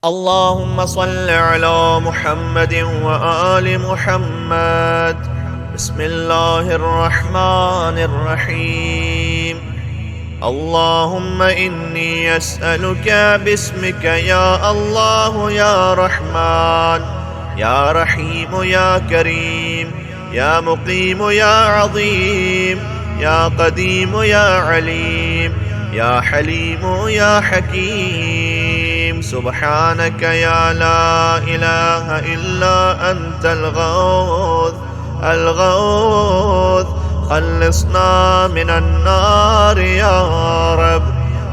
اللهم صل على محمد وآل محمد. بسم الله الرحمن الرحيم. اللهم إني أسألك باسمك يا الله يا رحمن يا رحيم يا كريم يا مقيم يا عظيم يا قديم يا عليم يا حليم يا حكيم. سبحانك يا لا إله إلا أنت الغوث الغوث. خلصنا من النار يا رب.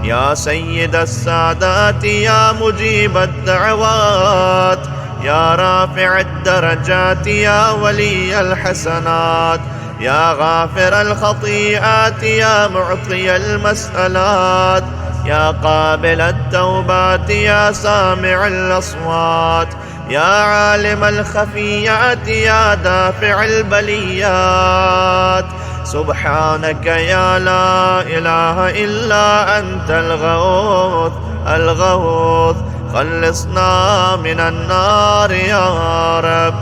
يا سيد السادات يا مجيب الدعوات يا رافع الدرجات يا ولي الحسنات يا غافر الخطيئات يا معطي المسألات يا قابل التوبات يا سامع الأصوات يا عالم الخفيات يا دافع البليات. سبحانك يا لا إله إلا أنت الغوث الغوث. خلصنا من النار يا رب.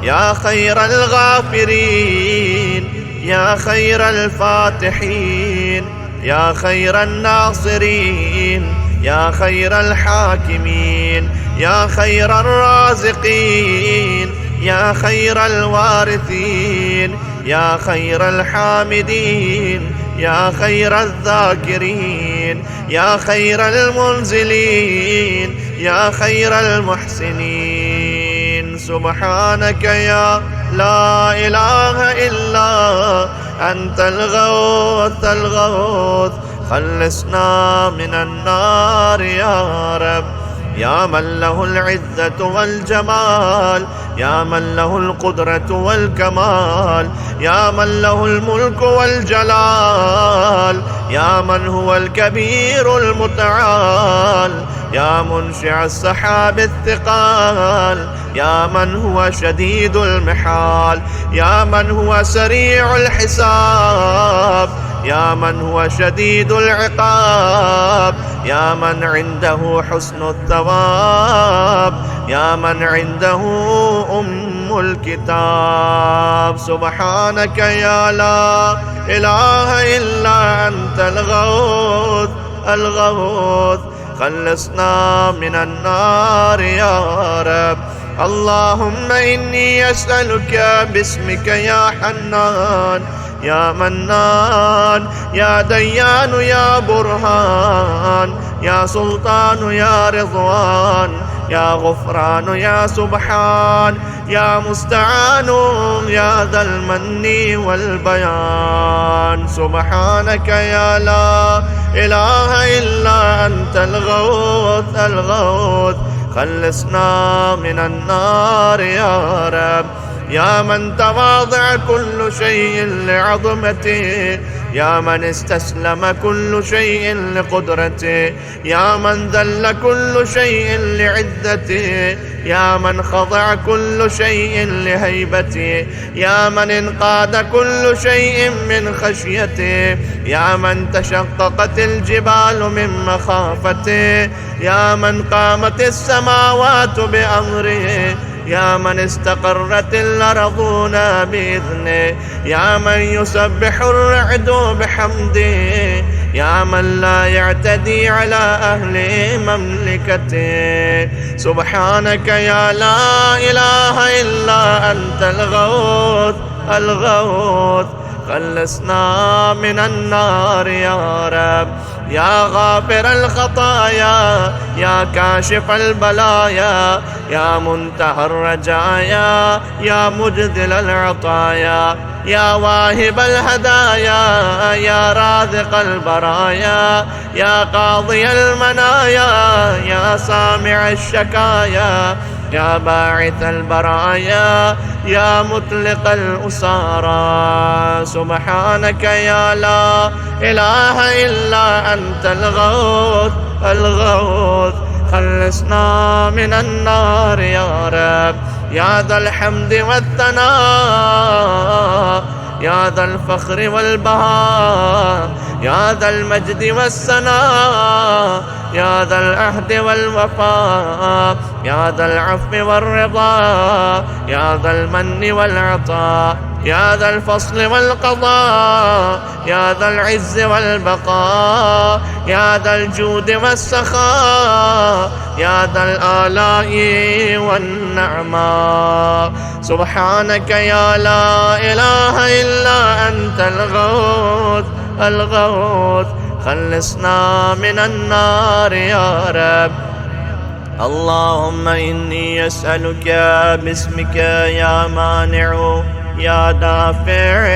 يا خير الغافرين يا خير الفاتحين يا خير الناصرين يا خير الحاكمين يا خير الرازقين يا خير الوارثين يا خير الحامدين يا خير الذاكرين يا خير المنزلين يا خير المحسنين. سبحانك يا لا إله إلا أنت الغوث الغوث. خلصنا من النار يا رب. يا من له العزة والجمال يا من له القدرة والكمال يا من له الملك والجلال يا من هو الكبير المتعال يا منشع السحاب الثقال يا من هو شديد المحال يا من هو سريع الحساب يا من هو شديد العقاب يا من عنده حسن الثواب يا من عنده أم الكتاب. سبحانك يا لا إله إلا أنت الغوث الغوث. خلصنا من النار يا رب. اللهم إني أسألك باسمك يا حنان يا منان يا ديان يا برهان يا سلطان يا رضوان يا غفران يا سبحان يا مستعان يا ذا المن والبيان. سبحانك يا لا إله إلا أنت الغوث الغوث. خلصنا من النار يا رب. يا من تواضع كل شيء لعظمته يا من استسلم كل شيء لقدرته يا من ذل كل شيء لعزته يا من خضع كل شيء لهيبته يا من انقاد كل شيء من خشيته يا من تشققت الجبال من مخافته يا من قامت السماوات بأمره يا من استقرت الأرضون بإذنه يا من يسبح الرعد بحمده يا من لا يعتدي على أهل مملكته. سبحانك يا لا إله إلا أنت الغوث الغوث. خلصنا من النار يا رب. يا غافر الخطايا يا كاشف البلايا يا منتهى الرجايا يا مجدل العطايا يا واهب الهدايا يا رازق البرايا يا قاضي المنايا يا سامع الشكايا يا باعث البرايا يا مطلق الأسارى. سبحانك يا لا إله إلا أنت الغوث الغوث. خلصنا من النار يا رب. يا ذا الحمد والثناء يا ذا الفخر والبهاء يا ذا المجد والثناء، يا ذا العهد والوفاء، يا ذا العفو والرضا، يا ذا المن والعطاء، يا ذا الفصل والقضاء، يا ذا العز والبقاء، يا ذا الجود والسخاء، يا ذا الآلاء والنعماء. سبحانك يا لا إله إلا أنت الغوث الغوث، خلصنا من النار يا رب. اللهم إني أسألك باسمك يا مانع يا دافع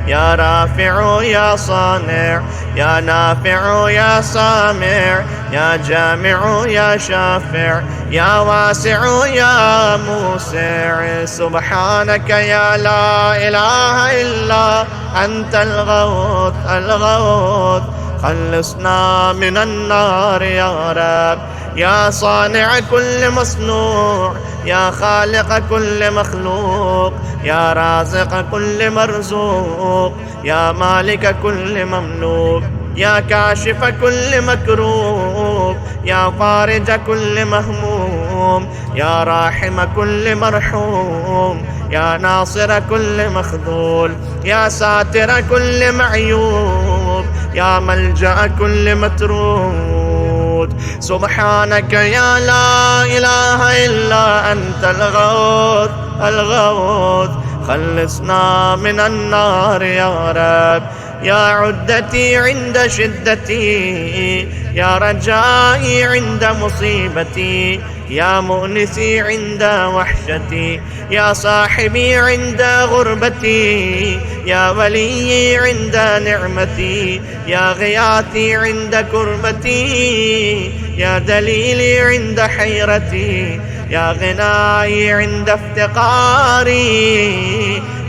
يا رافع يا صانع يا نافع يا سامع يا جامع يا شافع يا واسع يا موسع. سبحانك يا لا إله إلا أنت الغوث الغوث، خلصنا من النار يا رب. يا صانع كل مصنوع، يا خالق كل مخلوق، يا رازق كل مرزوق، يا مالك كل مملوك، يا كاشف كل مكروب، يا فارج كل مهموم، يا راحم كل مرحوم، يا ناصر كل مخذول، يا ساتر كل معيوب، يا ملجأ كل مترود. سبحانك يا لا إله إلا أنت الغوث الغوث، خلصنا من النار يا رب. يا عدتي عند شدتي، يا رجائي عند مصيبتي، يا مؤنسي عند وحشتي، يا صاحبي عند غربتي، يا وليي عند نعمتي، يا غياثي عند كربتي، يا دليلي عند حيرتي، يا غناي عند افتقاري،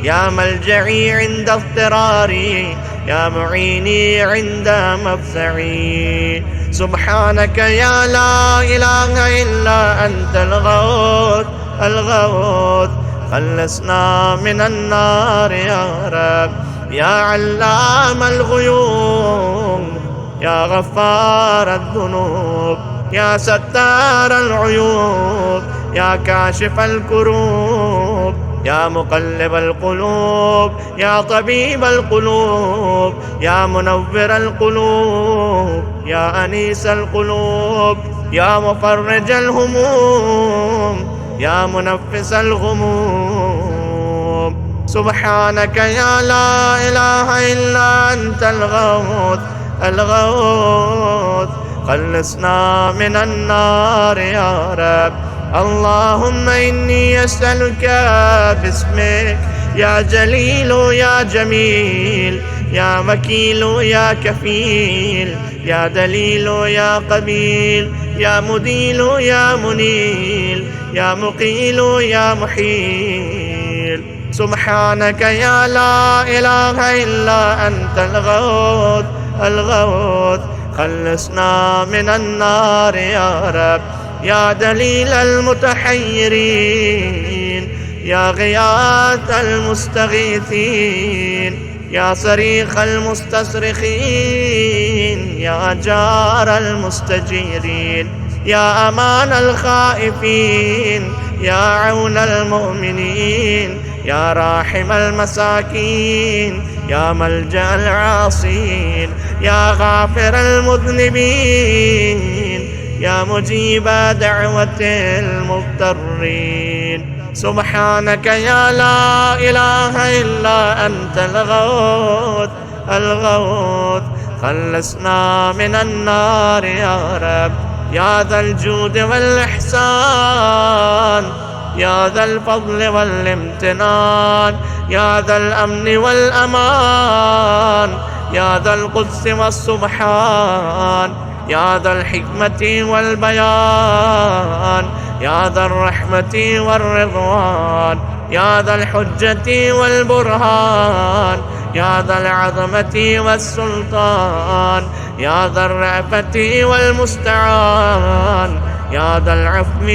يا ملجئي عند اضطراري، يا معيني عند مفزعي. سبحانك يا لا إله إلا أنت الغوث الغوث، خلصنا من النار يا رب. يا علام الغيوب، يا غفار الذنوب، يا ستار العيوب، يا كاشف الكروب، يا مقلب القلوب، يا طبيب القلوب، يا منور القلوب، يا أنيس القلوب، يا مفرج الهموم، يا منفس الغموم. سبحانك يا لا إله إلا أنت الغوث الغوث، خلصنا من النار يا رب. اللهم إني أسألك باسمك يا جليل يا جميل، يا وكيل يا كفيل، يا دليل يا قبيل، يا مديل يا منيل، يا مقيل يا محيل. سبحانك يا لا إله إلا أنت الغوث الغوث، خلصنا من النار يا رب. يا دليل المتحيرين، يا غياث المستغيثين، يا صريخ المستصرخين، يا جار المستجيرين، يا أمان الخائفين، يا عون المؤمنين، يا راحم المساكين، يا ملجأ العاصين، يا غافر المذنبين، يا مجيب دعوة المضطرين. سبحانك يا لا إله إلا أنت الغوث الغوث، خلصنا من النار يا رب. يا ذا الجود والإحسان، يا ذا الفضل والامتنان، يا ذا الأمن والأمان، يا ذا القدس والسبحان، يا ذا الحكمة والبيان، يا ذا الرحمة والرضوان، يا ذا الحجة والبرهان، يا ذا العظمة والسلطان، يا ذا الرأفة والمستعان، يا ذا العفو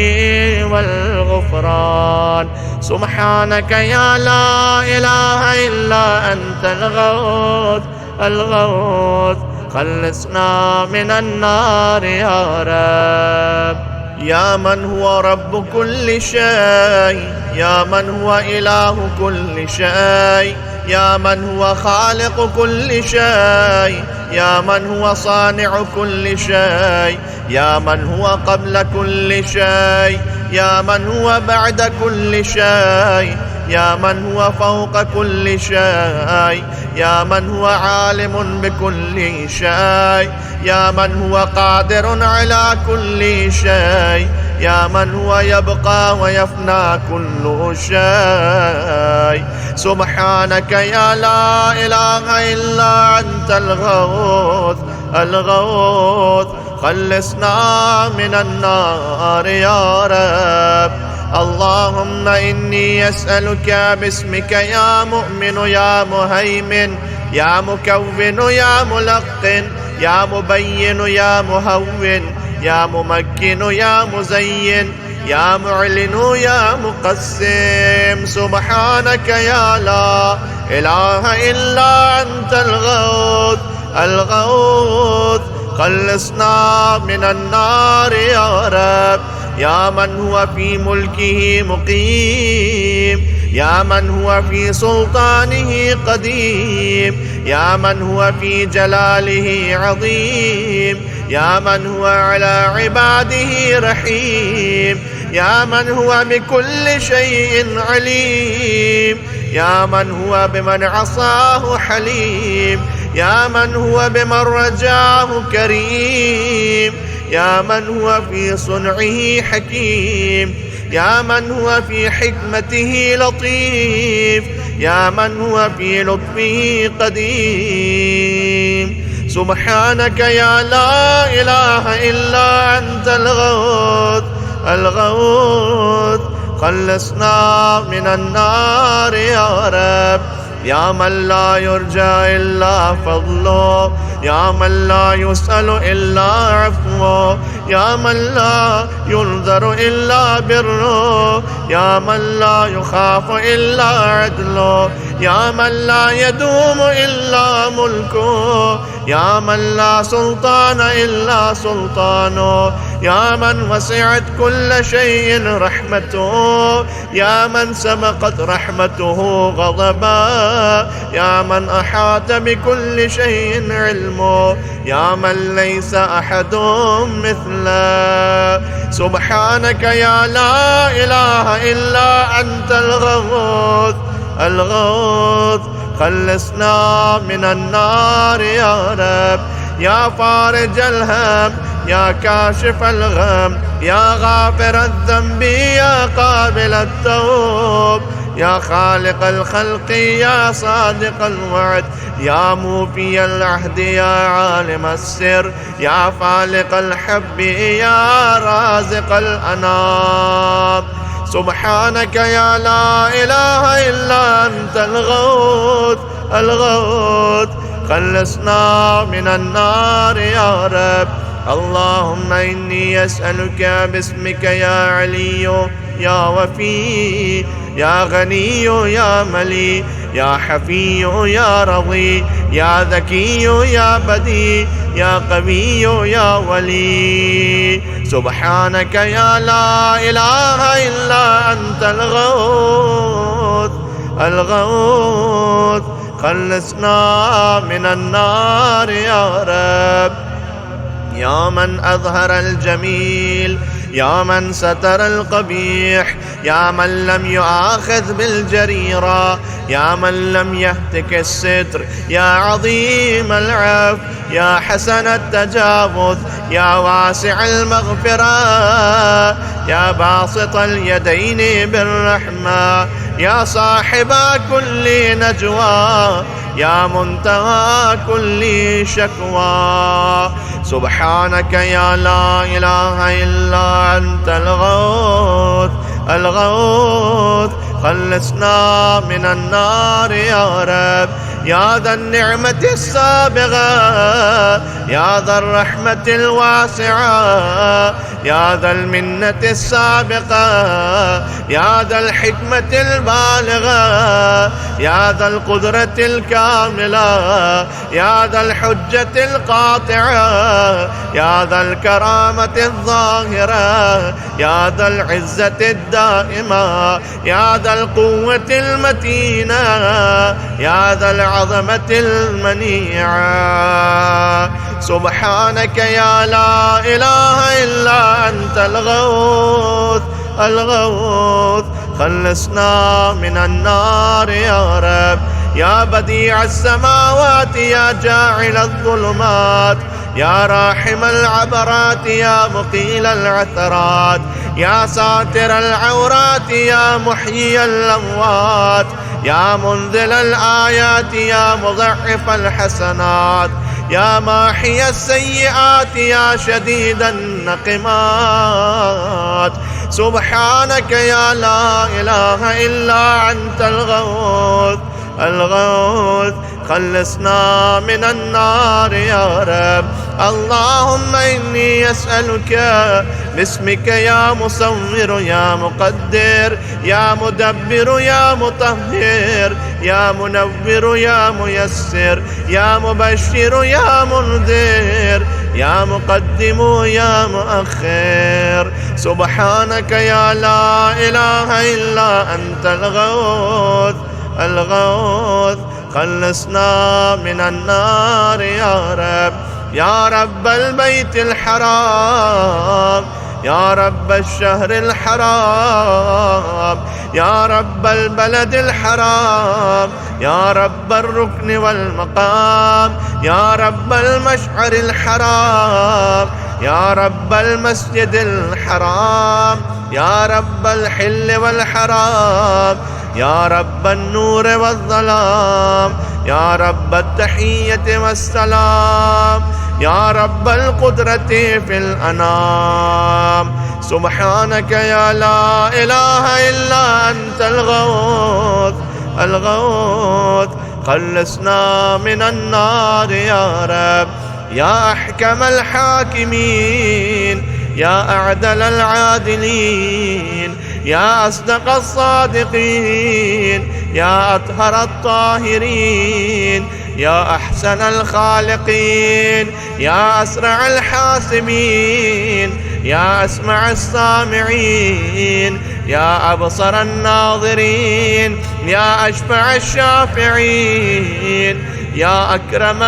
والغفران. سبحانك يا لا إله إلا أنت الغوث الغوث خلصنا من النار يا رب. يا من هو رب كل شيء، يا من هو إله كل شيء، يا من هو خالق كل شيء، يا من هو صانع كل شيء، يا من هو قبل كل شيء، يا من هو بعد كل شيء، يا من هو فوق كل شيء، يا من هو عالم بكل شيء، يا من هو قادر على كل شيء، يا من هو يبقى ويفنى كل شيء. سبحانك يا لا إله إلا أنت الغوث الغوث خلصنا من النار يا رب. اللهم إني أسألك باسمك يا مؤمن يا مهيمن يا مكون يا ملقن يا مبين يا مهون يا ممكن يا مزين يا معلن يا مقسم. سبحانك يا لا إله إلا أنت الغوث الغوث خلصنا من النار يا رب. يا من هو في ملكه مقيم، يا من هو في سلطانه قديم، يا من هو في جلاله عظيم، يا من هو على عباده رحيم، يا من هو بكل شيء عليم، يا من هو بمن عصاه حليم، يا من هو بمن رجاه كريم، يا من هو في صنعه حكيم، يا من هو في حكمته لطيف، يا من هو في لطفه قديم. سبحانك يا لا إله إلا أنت الغوث الغوث خلصنا من النار يا رب. يا من لا يرجى إلا فضله، يا من لا يسأل إلا عفوه، يا من لا ينذر إلا بره، يا من لا يخاف إلا عدله، يا من لا يدوم إلا ملكه، يا من لا سلطان إلا سلطانه، يا من وسعت كل شيء رحمته، يا من سبقت رحمته غضبا، يا من أحاط بكل شيء علمه، يا من ليس أحد مثله. سبحانك يا لا إله إلا أنت الغوث الغوث خلصنا من النار يا رب. يا فارج الهم، يا كاشف الغم، يا غافر الذنب، يا قابل التوب، يا خالق الخلق، يا صادق الوعد، يا موفي العهد، يا عالم السر، يا فالق الحب، يا رازق الأنام. سبحانك يا لا إله إلا أنت الغوث الغوث خلصنا من النار يا رب. اللهم إني أسألك باسمك يا علي يا وفي يا غني يا ملي يا حفي يا رضي يا ذكي يا بدي يا قوي يا ولي. سبحانك يا لا إله إلا أنت الغوث الغوث خلصنا من النار يا رب. يا من أظهر الجميل، يا من ستر القبيح، يا من لم يؤاخذ بالجريرة، يا من لم يهتك الستر، يا عظيم العفو، يا حسن التجاوز، يا واسع المغفرة، يا باسط اليدين بالرحمة، يا صاحب كل نجوى، يا منتهى كل شكوى. سبحانك يا لا إله إلا أنت الغوث الغوث خلصنا من النار يا رب. يا ذا النعمة السابغة، يا ذا الرحمة الواسعة، يا ذا المنة السابقة، يا ذا الحكمة البالغة، يا ذا القدرة الكاملة، يا ذا الحجة القاطعة، يا ذا الكرامة الظاهرة، يا ذا العزة الدائمة، يا ذا القوة المتينة، يا ذا العظمة المنيعة. سبحانك يا لا إله إلا أنت الغوث الغوث، خلصنا من النار يا رب. يا بديع السماوات، يا جاعل الظلمات، يا راحم العبرات، يا مقيل العثرات، يا ساتر العورات، يا محيي الأموات، يا منزل الآيات، يا مضعف الحسنات، يا ماحي السيئات، يا شديد النقمات. سبحانك يا لا إله إلا أنت الغوث الغوث، خلصنا من النار يا رب. اللهم إني أسألك باسمك يا مصور يا مقدر يا مدبر يا مطهر يا منور يا ميسر يا مبشر يا منذر يا مقدم يا مؤخر. سبحانك يا لا إله إلا أنت الغوث الغوث، خلصنا من النار يا رب. يا رب البيت الحرام، يا رب الشهر الحرام، يا رب البلد الحرام، يا رب الركن والمقام، يا رب المشعر الحرام، يا رب المسجد الحرام، يا رب الحل والحرام، يا رب النور والظلام، يا رب التحية والسلام، يا رب القدرة في الأنام. سبحانك يا لا إله إلا أنت الغوث الغوث، خلصنا من النار يا رب. يا أحكم الحاكمين، يا أعدل العادلين، يا أصدق الصادقين، يا أطهر الطاهرين، يا أحسن الخالقين، يا أسرع الحاسبين، يا أسمع السامعين، يا أبصر الناظرين، يا أشفع الشافعين، يا أكرم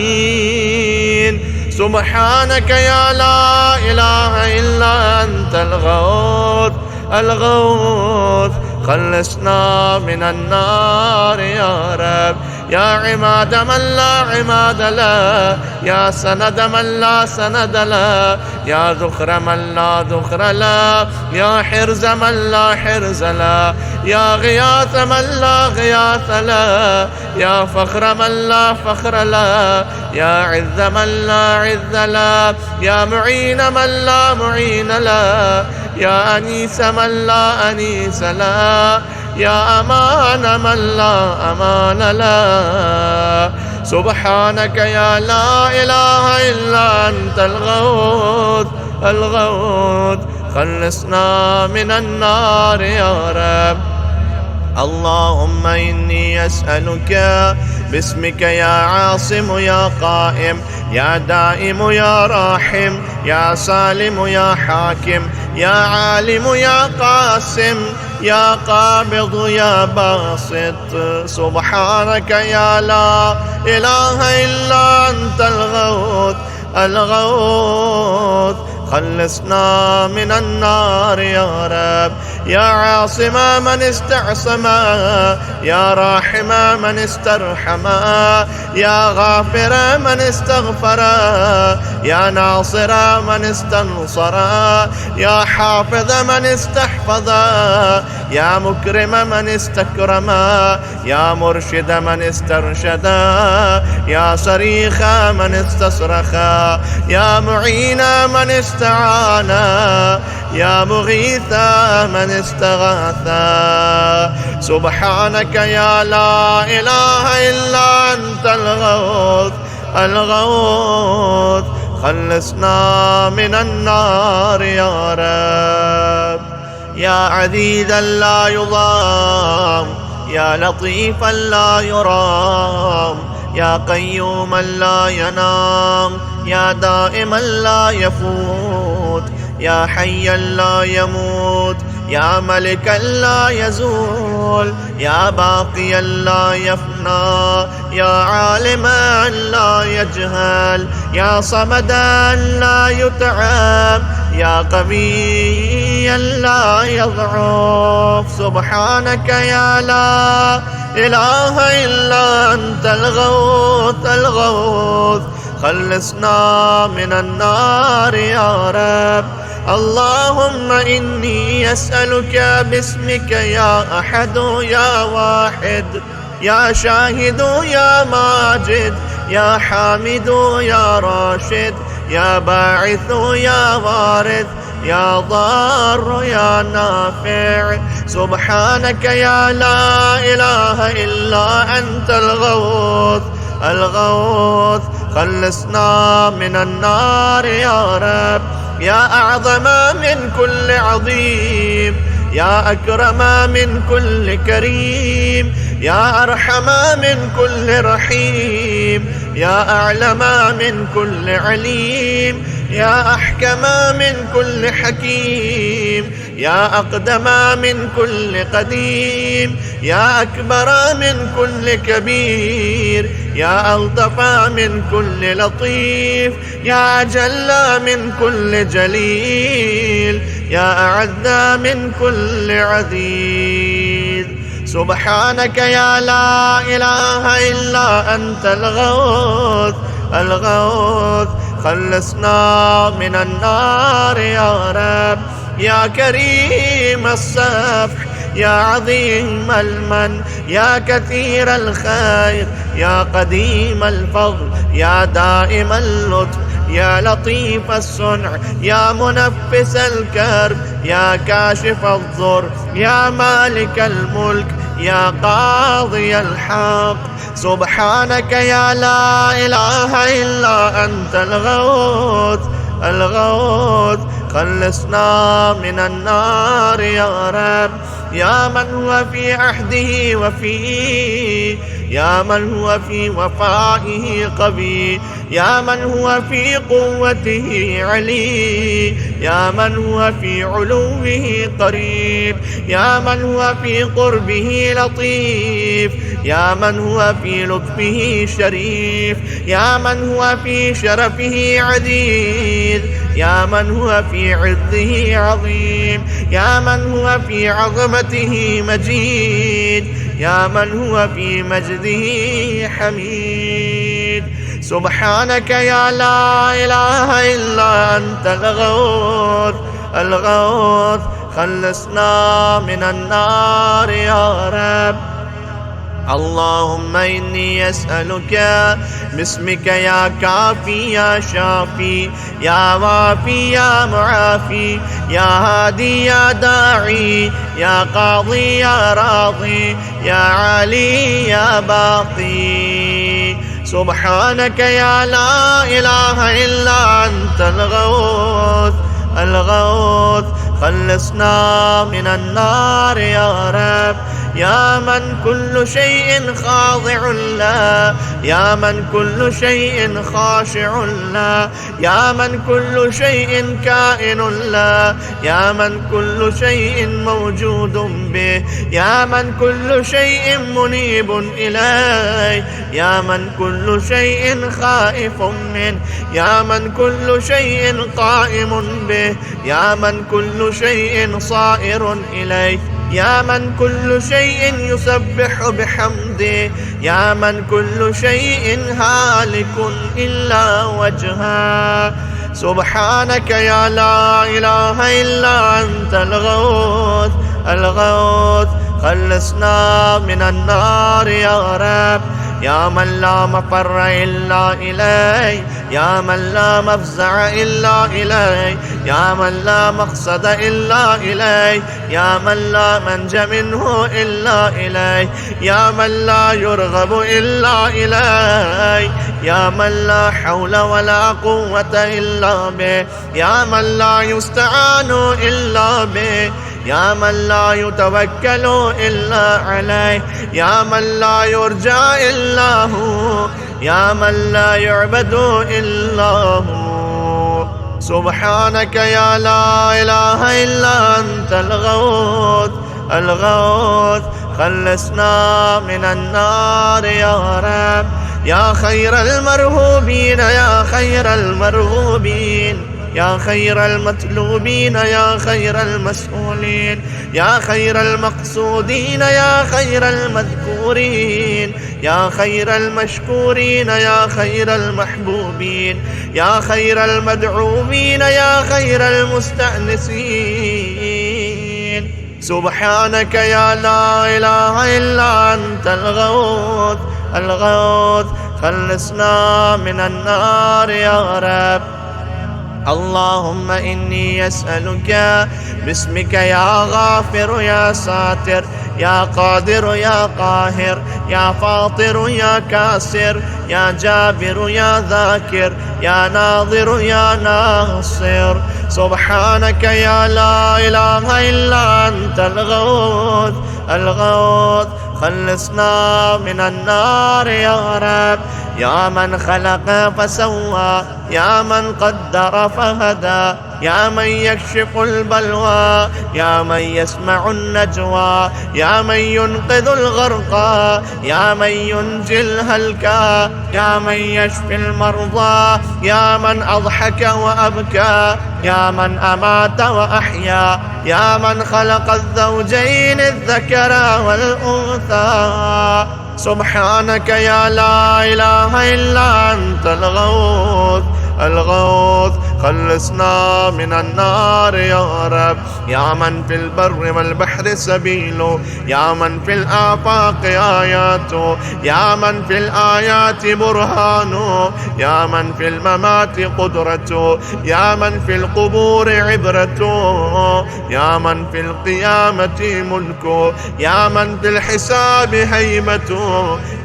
الأكرمين. سبحانك يا لا إله إلا أنت الغوث الغوث، خلصنا من النار يا رب. يا عماد من لا عماد له، يا سند من لا سند له، يا ذخر من لا ذخر له، يا حرز من لا حرز له، يا غياث من لا غياث له، يا فخر من لا فخر له، يا عز من لا عز له، يا معين من لا معين له، يا أنيس من لا أنيس له، يا أمان من لا أمان له. سبحانك يا لا إله إلا أنت الغوث الغوث، خلصنا من النار يا رب. اللهم إني أسألك باسمك يا عاصم يا قائم يا دائم يا راحم يا سالم يا حاكم يا عالم يا قاسم يا قابض يا باسط. سبحانك يا لا إله إلا أنت الغوث الغوث، خلصنا من النار يا رب. يا عاصم من استعصم، يا راحم من استرحم، يا غافر من استغفر، يا ناصر من استنصر، يا حافظ من استحفظ، يا مكرم من استكرم، يا مرشد من استرشد، يا صريخ من استصرخ، يا معين من استعان، يا مغيث من استغاثا. سبحانك يا لا إله إلا أنت الغوث الغوث، خلصنا من النار يا رب. يا عزيزا لا يضام، يا لطيفا لا يرام، يا قيوما لا ينام، يا دائما لا يفوت، يا حيا لا يموت، يا ملكا لا يزول، يا باقيا لا يفنى، يا عالما لا يجهل، يا صمدا لا يتعب، يا قويا لا يضعف. سبحانك يا لا إله إلا أنت الغوث الغوث، خلصنا من النار يا رب. اللهم إني أسألك باسمك يا أحد يا واحد، يا شاهد يا ماجد، يا حامد يا راشد، يا باعث يا وارث، يا ضار يا نافع. سبحانك يا لا إله إلا أنت الغوث الغوث، خلصنا من النار يا رب. يا أعظم من كل عظيم، يا أكرم من كل كريم، يا أرحم من كل رحيم، يا أعلم من كل عليم، يا أحكم من كل حكيم، يا أقدم من كل قديم، يا أكبر من كل كبير، يا ألطف من كل لطيف، يا أجل من كل جليل، يا أعز من كل عزيز. سبحانك يا لا إله إلا أنت الغوث الغوث، خلصنا من النار يا رب. يا كريم الصفح، يا عظيم المن، يا كثير الخير، يا قديم الفضل، يا دائم اللطف، يا لطيف الصنع، يا منفس الكرب، يا كاشف الضر، يا مالك الملك، يا قاضي الحق. سبحانك يا لا إله إلا أنت الغوث الغوث، خلصنا من النار يا رب. يا من هو في عهده وفيه، يا من هو في وفائه قوي، يا من هو في قوته علي، يا من هو في علوه قريب، يا من هو في قربه لطيف، يا من هو في لطفه شريف، يا من هو في شرفه عزيز، يا من هو في عزه عظيم، يا من هو في عظمته مجيد، يا من هو في مجده حميد. سبحانك يا لا إله إلا أنت الغوث الغوث، خلصنا من النار يا رب. اللهم إني أسألك باسمك يا كافي يا شافي، يا وافي يا معافي، يا هادي يا داعي، يا قاضي يا راضي، يا عالي يا باقي. سبحانك يا لا إله إلا أنت الغوث الغوث، خلصنا من النار يا رب. يا من كل شيء خاضع له، يا من كل شيء خاشع له، يا من كل شيء كائن له، يا من كل شيء موجود به، يا من كل شيء منيب إليه، يا من كل شيء خائف منه، يا من كل شيء قائم به، يا من كل شيء صائر إليه، يا من كل شيء يسبح بحمده، يا من كل شيء هالك إلا وجهه. سبحانك يا لا إله إلا أنت الغوث الغوث، خلصنا من النار يا رب. يا من لا مفر إلا إليه، يا من لا مفزع إلا إليه، يا من لا مقصد إلا إليه، يا من لا منج منه إلا إليه، يا من لا يرغب إلا إليه، يا من لا حول ولا قوة إلا به، يا من لا يستعان إلا به، يا من لا يتوكل إلا عليه، يا من لا يرجى إلا هو، يا من لا يعبد إلا هو. سبحانك يا لا إله إلا أنت الغوث الغوث، خلصنا من النار يا رب. يا خير المرهوبين يا خير المرغوبين، يا خير المطلوبين يا خير المسؤولين، يا خير المقصودين يا خير المذكورين، يا خير المشكورين يا خير المحبوبين، يا خير المدعوين يا خير المستأنسين. سبحانك يا لا إله إلا أنت الغوث الغوث، خلصنا من النار يا رب. اللهم إني أسألك باسمك يا غافر يا ساتر، يا قادر يا قاهر، يا فاطر يا كاسر، يا جابر يا ذاكر، يا ناظر يا ناصر. سبحانك يا لا إله إلا أنت الغوث الغوث، خلصنا من النار يا رب. يا من خلق فسوى، يا من قدر فهدى، يا من يكشف البلوى، يا من يسمع النجوى، يا من ينقذ الغرقى، يا من ينجي الهلكى، يا من يشفي المرضى، يا من أضحك وأبكى، يا من أمات وأحيا، يا من خلق الزوجين الذكر والأنثى. سبحانك يا لا إله إلا أنت الغوث الغوث، خلصنا من النار يا رب. يا من في البر والبحر سبيل، يا من في الآفاق آيات، يا من في الآيات برهان، يا من في الممات قدرة، يا من في القبور عبرة، يا من في القيامة ملك، يا من في الحساب هيبة،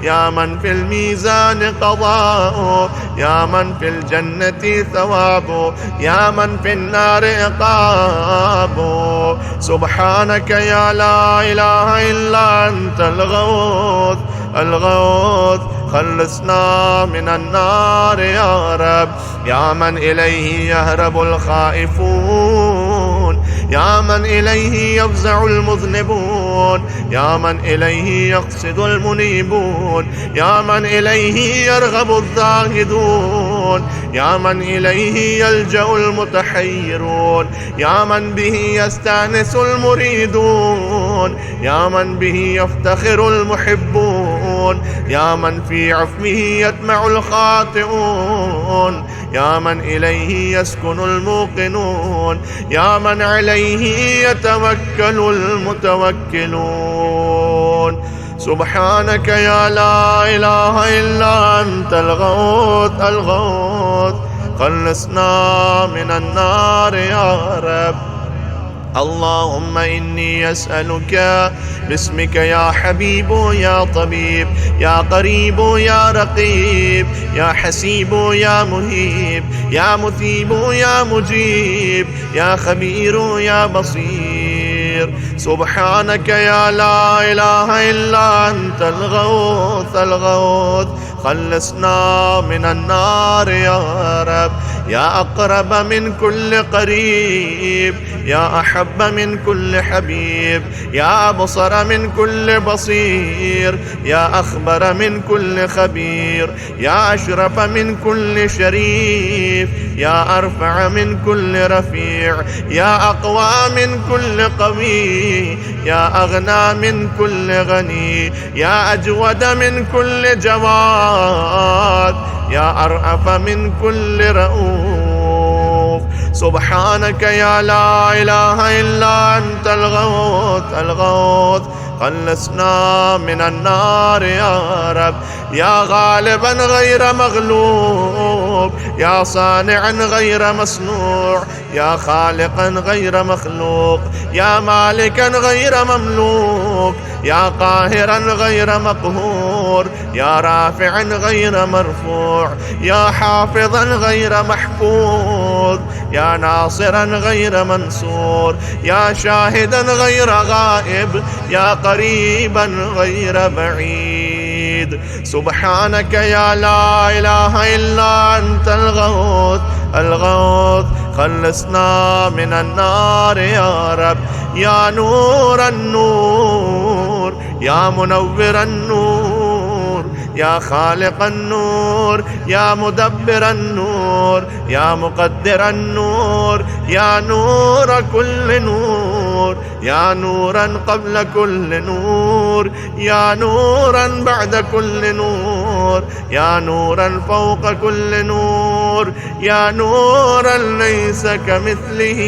يا من في الميزان قضاء، يا من في الجنة ثواب، يا من في النار عقاب. سبحانك يا لا إله إلا أنت الغوث الغوث، خلصنا من النار يا رب. يا من إليه يهرب الخائفون، يا من إليه يفزع المذنبون، يا من إليه يقصد المنيبون، يا من إليه يرغب الزاهدون، يا من إليه يلجأ المتحيرون، يا من به يستأنس المريدون، يا من به يفتخر المحبون، يا من في عفوه يطمع الخاطئون، يا من إليه يسكن الموقنون، يا من عليه يتوكل المتوكلون. سبحانك يا لا إله إلا أنت الغوث الغوث، خلصنا من النار يا رب. اللهم إني أسألك باسمك يا حبيب يا طبيب، يا قريب يا رقيب، يا حسيب يا مهيب، يا مثيب يا مجيب، يا خبير يا بصير. سبحانك يا لا إله إلا أنت الغوث الغوث، خلصنا من النار يا رب. يا أقرب من كل قريب، يا أحب من كل حبيب، يا أبصر من كل بصير، يا أخبر من كل خبير، يا أشرف من كل شريف، يا أرفع من كل رفيع، يا أقوى من كل قوي، يا أغنى من كل غني، يا أجود من كل جواد، يا أرأف من كل رؤوف. سبحانك يا لا إله إلا أنت الغوث الغوث، خلصنا من النار يا رب. يا غالبا غير مغلوب، يا صانعا غير مصنوع، يا خالقا غير مخلوق، يا مالكا غير مملوك، يا قاهرا غير مقهور، يا رافعا غير مرفوع، يا حافظا غير محفوظ، يا ناصرا غير منصور، يا شاهدا غير غائب، يا قريبا غير بعيد. سبحانك يا لا إله إلا أنت الغوث الغوث. خلصنا من النار يا رب. يا نور النور، يا منور النور، يا خالق النور، يا مدبر النور، يا مقدر النور، يا نور كل نور، يا نورا قبل كل نور، يا نورا بعد كل نور، يا نورا فوق كل نور، يا نورا ليس كمثله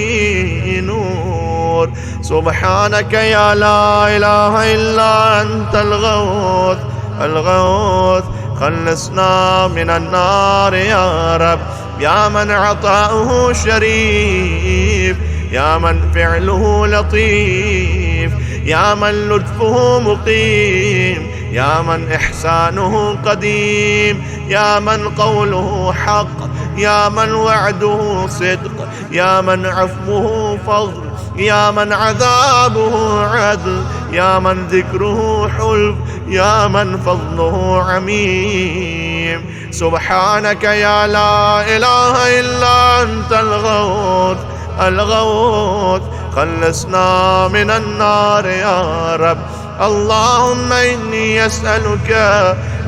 نور. سبحانك يا لا إله إلا أنت الغوث الغوث. خلصنا من النار يا رب. يا من عطاؤه شريف، يا من فعله لطيف، يا من لطفه مقيم، يا من إحسانه قديم، يا من قوله حق، يا من وعده صدق، يا من عفوه فضل، يا من عذابه عدل، يا من ذكره حلف، يا من فضله عميم. سبحانك يا لا إله إلا أنت الغوث الغوث. خلصنا من النار يا رب. اللهم إني أسألك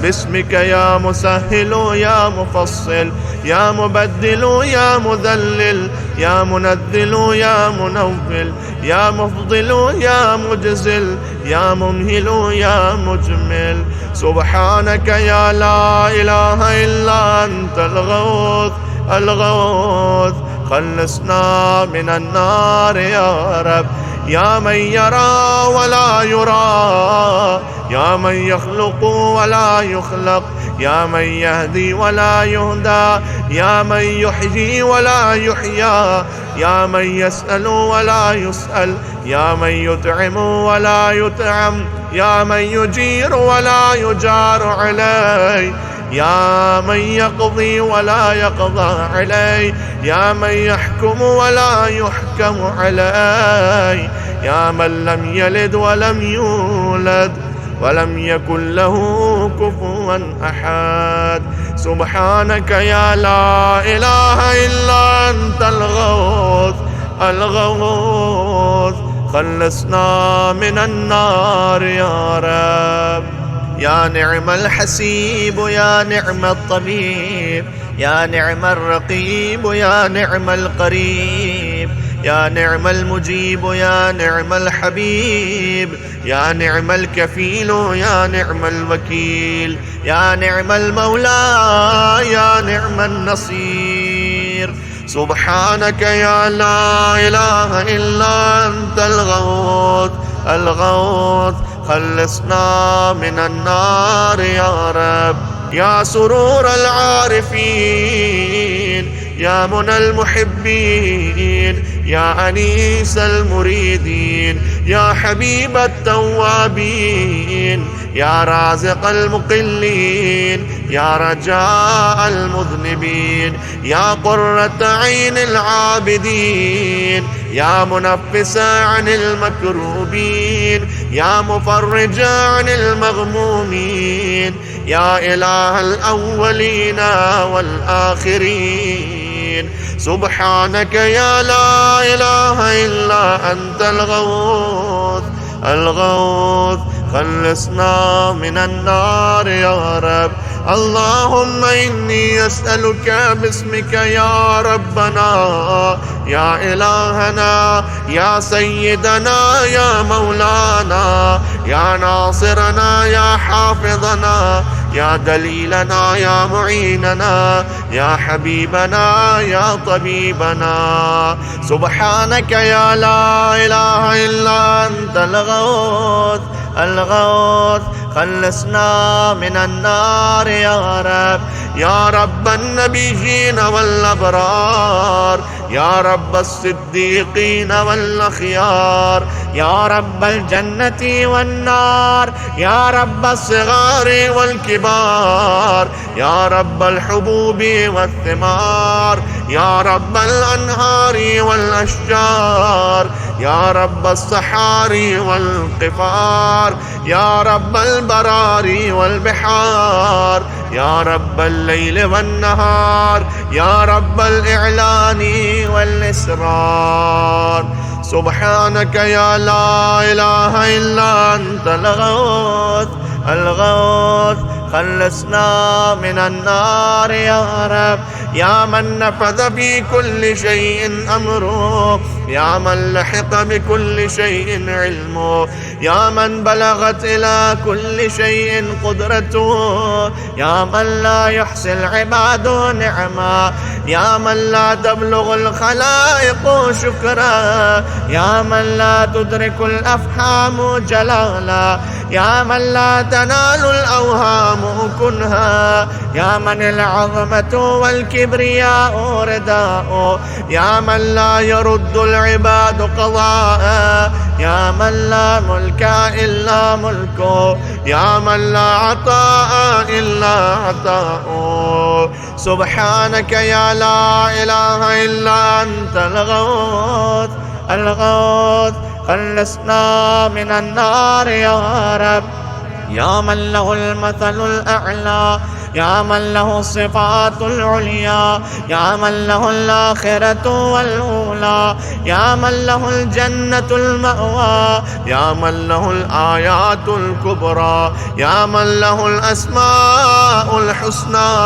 باسمك يا مسهل يا مفصل، يا مبدل يا مذلل، يا منذل يا منول، يا مفضل يا مجزل، يا ممهل يا مجمل. سبحانك يا لا إله إلا أنت الغوث الغوث. خلصنا من النار يا رب. يا من يرى ولا يرى، يا من يخلق ولا يخلق، يا من يهدي ولا يهدى، يا من يحيي ولا يحيى، يا من يسأل ولا يسأل، يا من يطعم ولا يطعم، يا من يجير ولا يجار عليه، يا من يقضي ولا يقضى عليه، يا من يحكم ولا يحكم عليه، يا من لم يلد ولم يولد ولم يكن له كفوا أحد. سبحانك يا لا إله إلا أنت الغوث الغوث. خلصنا من النار يا رب. يا نعم الحسيب، يا نعم الطبيب، يا نعم الرقيب، يا نعم القريب، يا نعم المجيب، يا نعم الحبيب، يا نعم الكفيل، يا نعم الوكيل، يا نعم المولى، يا نعم النصير. سبحانك يا لا إله إلا أنت الغوث الغوث. خلصنا من النار يا رب. يا سرور العارفين، يا منى المحبين، يا أنيس المريدين، يا حبيب التوابين، يا رازق المقلين، يا رجاء المذنبين، يا قرة عين العابدين، يا منفس عن المكروبين، يا مفرج عن المغمومين، يا إله الأولين والآخرين. سبحانك يا لا إله إلا أنت الغوث الغوث. خلصنا من النار يا رب. اللهم إني أسألك باسمك يا ربنا، يا إلهنا، يا سيدنا، يا مولانا، يا ناصرنا، يا حافظنا، يا دليلنا، يا معيننا، يا حبيبنا، يا طبيبنا. سبحانك يا لا إله إلا أنت الغوث الغوث خلصنا من النار يا رب. يا رب النبيين والأبرار، يا رب الصديقين والأخيار، يا رب الجنة والنار، يا رب الصغار والكبار، يا رب الحبوب والثمار، يا رب الأنهار والأشجار، يا رب الصحاري والقفار، يا رب البراري والبحار، يا رب الليل والنهار، يا رب الإعلان والإسرار. سبحانك يا لا إله إلا أنت الغوث الغوث خلصنا من النار يا رب. يا من نفذ في كل شيء أمره، يا من لحق بكل شيء علمه، يا من بلغت إلى كل شيء قدرته، يا من لا يحصي العباد نعما، يا من لا تبلغ الخلائق شكرا، يا من لا تدرك الأفهام جلالا، يا من لا تنال الأوهام كنها، يا من العظمة والكبرياء رداء، يا من لا يرد العباد قضاء، يا من لا ملك إلا ملكه، يا من لا عطاء إلا عطاء. سبحانك يا لا إله إلا أنت الغوث الغوث خلصنا من النار يا رب. يا من له المثل الأعلى، يا من له الصفات العليا، يا من له الآخرة والأولى، يا من له الجنة المأوى، يا من له الآيات الكبرى، يا من له الأسماء الحسنى،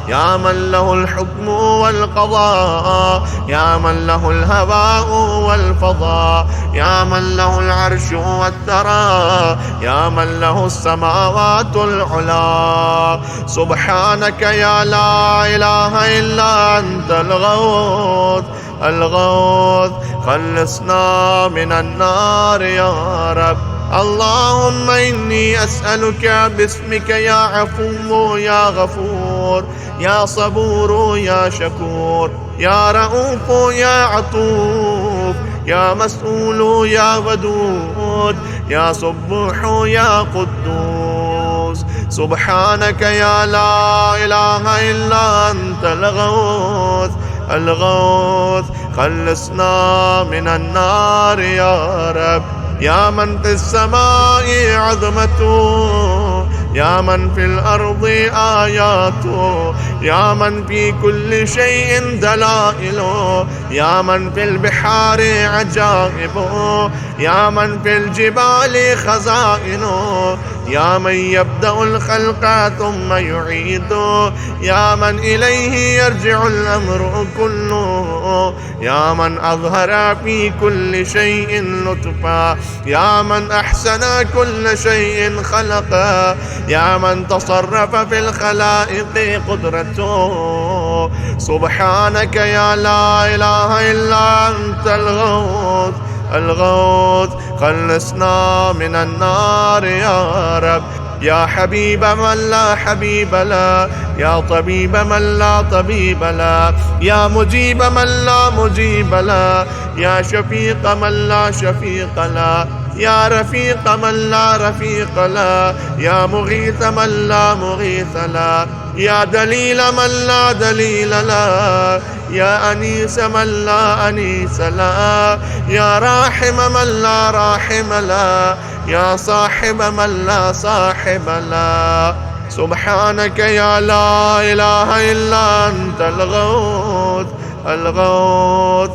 يا من له الحكم والقضاء، يا من له الهواء والفضاء، يا من له العرش والثرى، يا من له السماوات العلى. سبحانك يا لا إله إلا أنت الغوث الغوث خلصنا من النار يا رب. اللهم إني أسألك باسمك يا عفو يا غفور، يا صبور يا شكور، يا رؤوف يا عطوف، يا مسؤول يا ودود، يا صبوح يا قدوس. سبحانك يا لا إله إلا أنت الغوث الغوث خلصنا من النار يا رب. يا من في السماء عظمته، يا من في الأرض آياته، يا من في كل شيء دلائله، يا من في البحار عجائبه، يا من في الجبال خزائنه، يا من يبدأ الخلق ثم يعيده، يا من إليه يرجع الأمر كله، يا من أظهر في كل شيء لطفا، يا من أحسن كل شيء خلقا، يا من تصرف في الخلائق قدرته. سبحانك يا لا إله إلا أنت الغوث الغوث خلصنا من النار يا رب. يا حبيب من لا حبيب له، يا طبيب من لا طبيب له، يا مجيب من لا مجيب له، يا شفيق من لا شفيق له، يا رفيق من لا رفيق له، يا مغيث من لا مغيث له، يا دليل من لا دليل له، يا أنيس من لا أنيس له، يا راحم من لا راحم له، يا صاحب من لا صاحب له. سبحانك يا لا إله إلا أنت الغوث الغوث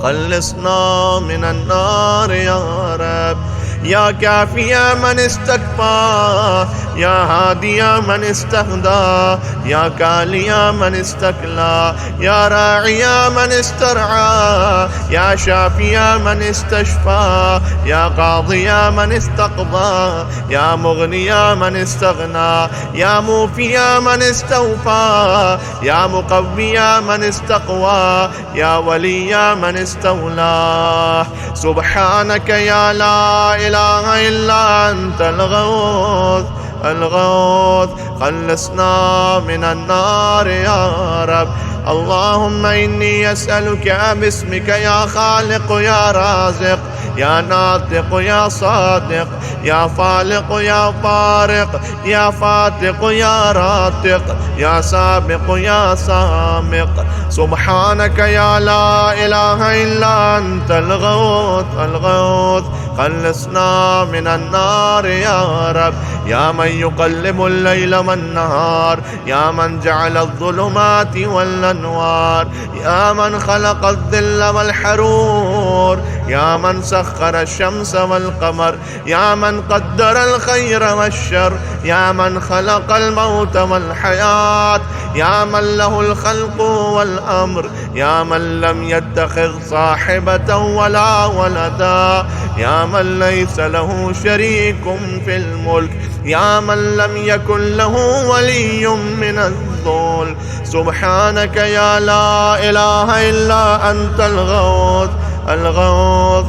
خلصنا من النار يا رب. يا كافي من استكفى، يا هادي من استهدى، يا كالي من استكلى، يا راعي من استرعى، يا شافي من استشفى، يا قاضي من استقضى، يا مغني من استغنى، يا موفي من استوفى، يا مقوي من استقوى، يا ولي من استولى. الله. سبحانك يا لا إله إلا أنت الغوث الغوث، خلصنا من النار يا رب. اللهم إني أسألك باسمك يا خالق يا رازق يا ناطق يا صادق يا فالق يا فارق يا فاتق يا راتق يا سابق يا سامق. سبحانك يا لا إله إلا أنت الغوث الغوث، خلصنا من النار يا رب. يا من يقلب الليل والنهار، يا من جعل الظلمات والأنوار، يا من خلق الظل والحرور، يا من سخر الشمس والقمر، يا من قدر الخير والشر، يا من خلق الموت والحياة، يا من له الخلق والأمر، يا من لم يتخذ صاحبة ولا ولدا، يا من ليس له شريك في الملك، يا من لم يكن له ولي من الذل. سبحانك يا لا إله إلا أنت الغوث الغوث،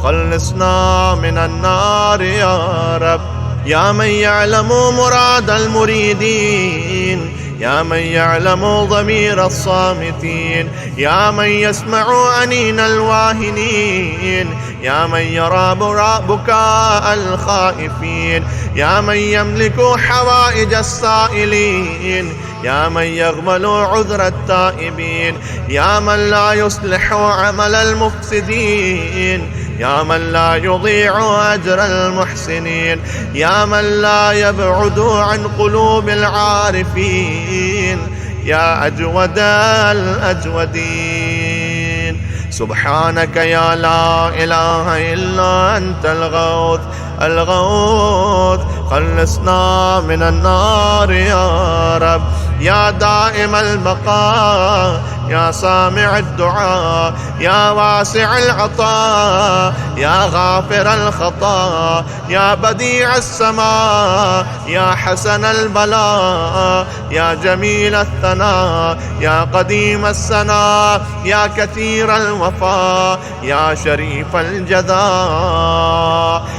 خلصنا من النار يا رب. يا من يعلم مراد المريدين، يا من يعلم ضمير الصامتين، يا من يسمع أنين الواهنين، يا من يرى بكاء الخائفين، يا من يملك حوائج السائلين، يا من يقبل عذر التائبين، يا من لا يصلح عمل المفسدين، يا من لا يضيع أجر المحسنين، يا من لا يبعد عن قلوب العارفين، يا أجود الأجودين. سبحانك يا لا إله إلا أنت الغوث الغوث، خلصنا من النار يا رب. يا دائم البقاء، يا سامع الدعاء، يا واسع العطاء، يا غافر الخطا، يا بديع السماء، يا حسن البلاء، يا جميل الثناء، يا قديم السنا، يا كثير الوفاء، يا شريف الجزاء.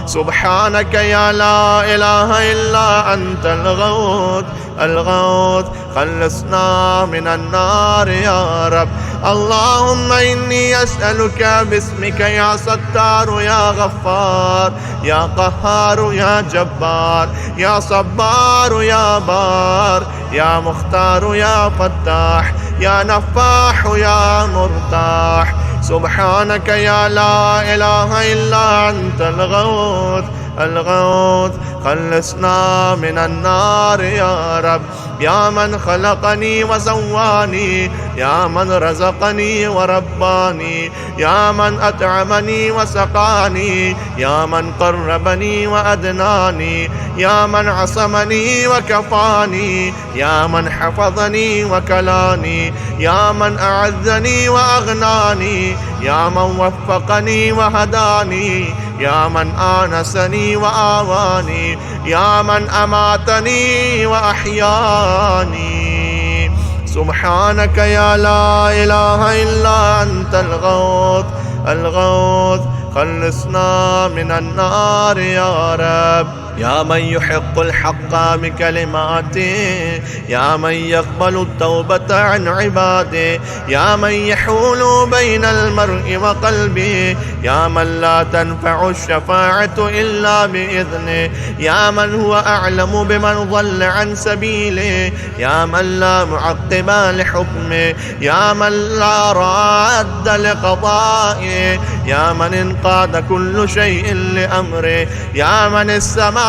سبحانك يا لا إله إلا أنت الغوث الغوث، خلصنا من النار يا رب. اللهم إني أسألك باسمك يا ستار يا غفار يا قهار يا جبار يا صبار يا بار يا مختار يا فتاح يا نفاح يا مرتاح. سبحانك يا لا إله إلا أنت الغوث الغوث، خلصنا من النار يا رب. يا من خلقني وسواني، يا من رزقني ورباني، يا من أطعمني وسقاني، يا من قربني وأدناني، يا من عصمني وكفاني، يا من حفظني وكلاني، يا من أعزني وأغناني، يا من وفقني وهداني، يا من آنسني وآواني، يا من أماتني وأحياني. سبحانك يا لا إله إلا أنت الغوث الغوث، خلصنا من النار يا رب. يا من يحق الحق بكلماته، يا من يقبل التوبة عن عباده، يا من يحول بين المرء وقلبه، يا من لا تنفع الشفاعة إلا بإذنه، يا من هو أعلم بمن ضل عن سبيله، يا من لا معقب لحكمه، يا من لا راد لقضائه، يا من انقاد كل شيء لأمره، يا من السماوات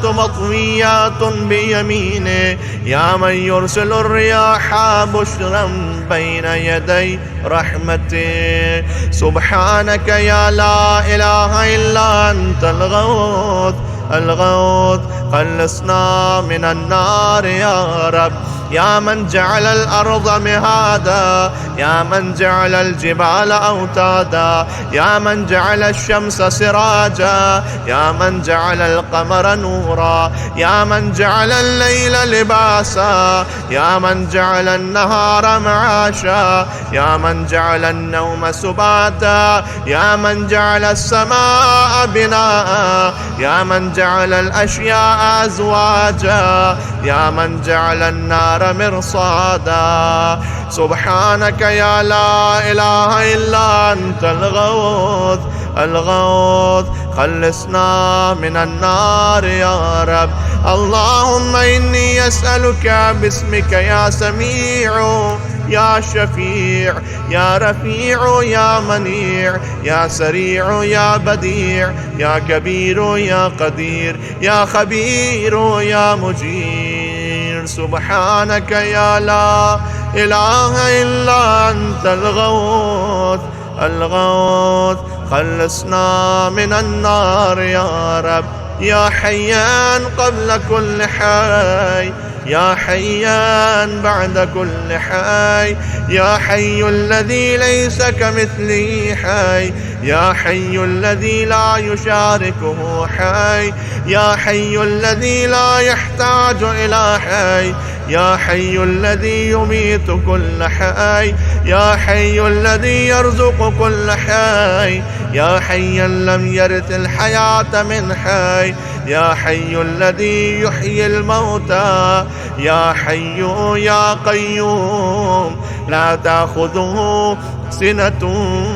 مطويات بيمينه، يا من يرسل الرياح بشرا بين يدي رحمته. سبحانك يا لا إله إلا أنت الغوث الغوث، خلصنا من النار يا رب. يا من جعل الأرض مهادا، يا من جعل الجبال أوتادا، يا من جعل الشمس سراجا، يا من جعل القمر نورا، يا من جعل الليل لباسا، يا من جعل النهار معاشا، يا من جعل النوم سباتا، يا من جعل السماء بناء، يا من جعل الأشياء أزواجا، يا من جعل النار مرصادا. سبحانك يا لا إله إلا أنت الغوث الغوث، خلصنا من النار يا رب. اللهم إني أسألك باسمك يا سميع يا شفيع يا رفيع يا منيع يا سريع يا بديع يا كبير يا قدير يا خبير يا مجير. سبحانك يا لا إله إلا أنت الغوث الغوث، خلصنا من النار يا رب. يا حيان قبل كل حي، يا حيان بعد كل حي، يا حي الذي ليس كمثله حي، يا حي الذي لا يشاركه حي، يا حي الذي لا يحتاج إلى حي، يا حي الذي يميت كل حي، يا حي الذي يرزق كل حي، يا حيا لم يرث الحياة من حي، يا حي الذي يحيي الموتى، يا حي يا قيوم لا تأخذه سنة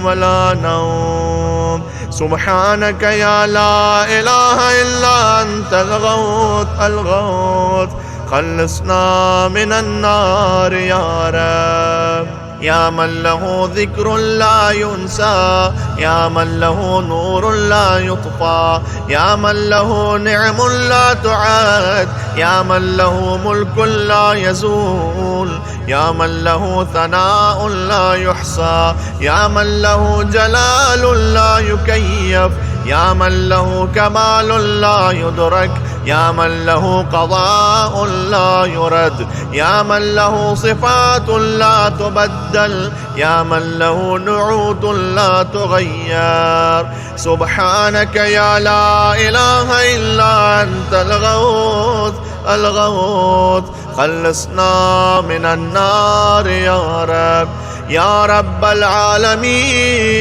ولا نوم. سبحانك يا لا إله إلا أنت الغوث الغوث، خلصنا من النار يا رب. يا من له ذكر لا ينسى، يا من له نور لا يطفى، يا من له نعم لا تعد، يا من له ملك لا يزول، يا من له ثناء لا يحصى، يا من له جلال لا يكيف، يا من له كمال لا يدرك، يا من له قضاء لا يرد، يا من له صفات لا تبدل، يا من له نعوت لا تغير. سبحانك يا لا إله إلا أنت الغوث الغوث، خلصنا من النار يا رب. يا رب العالمين،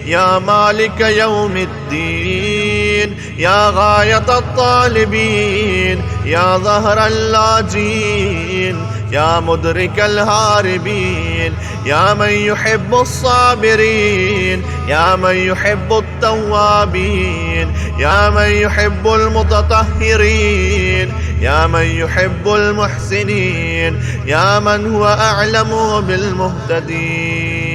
يا مالك يوم الدين، يا غاية الطالبين، يا ظهر اللاجين، يا مدرك الهاربين، يا من يحب الصابرين، يا من يحب التوابين، يا من يحب المتطهرين، يا من يحب المحسنين، يا من هو أعلم بالمهتدين.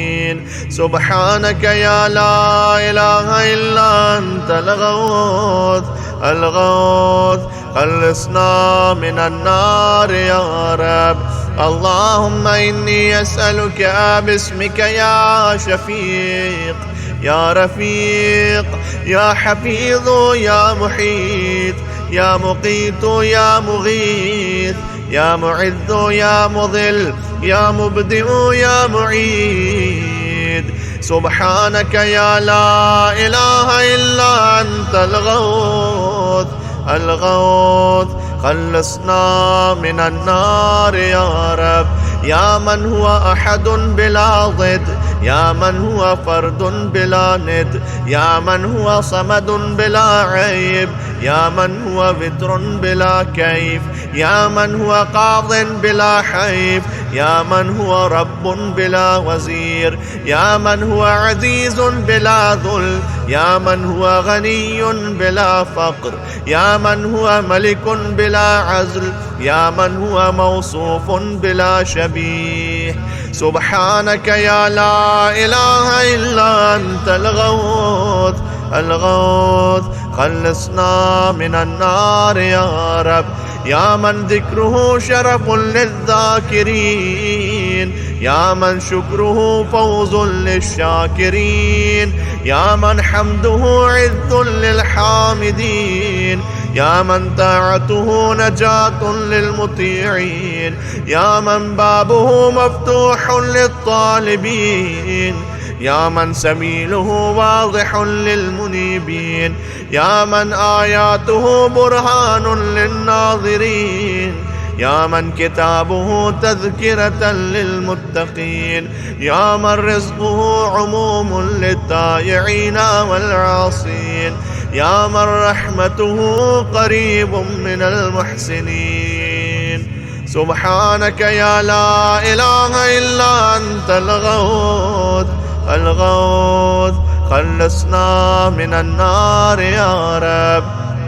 سبحانك يا لا إله إلا أنت الغوث الغوث، خلصنا من النار يا رب. اللهم إني أسألك باسمك يا شفيق يا رفيق يا حفيظ يا محيط يا مقيت يا مغيث يا معز يا مضل يا مبدئ يا معيد. سبحانك يا لا إله إلا أنت الغوث الغوث، خلصنا من النار يا رب. يا من هو أحد بلا ضد، يا من هو فرد بلا ند، يا من هو صمد بلا عيب، يا من هو وتر بلا كيف، يا من هو قاض بلا حيف، يا من هو رب بلا وزير، يا من هو عزيز بلا ذل، يا من هو غني بلا فقر، يا من هو ملك بلا عزل، يا من هو موصوف بلا شبيه. سبحانك يا لا إله إلا أنت الغوث الغوث، خلصنا من النار يا رب. يا من ذكره شرف للذاكرين، يا من شكره فوز للشاكرين، يا من حمده عز للحامدين، يا من طاعته نجاة للمطيعين، يا من بابه مفتوح للطالبين، يا من سبيله واضح للمنيبين، يا من آياته برهان للناظرين، يا من كتابه تذكرة للمتقين، يا من رزقه عموم للطائعين والعاصين، يا من رحمته قريب من المحسنين. سبحانك يا لا إله إلا أنت الغوث الغوث، خلصنا من النار يا رب.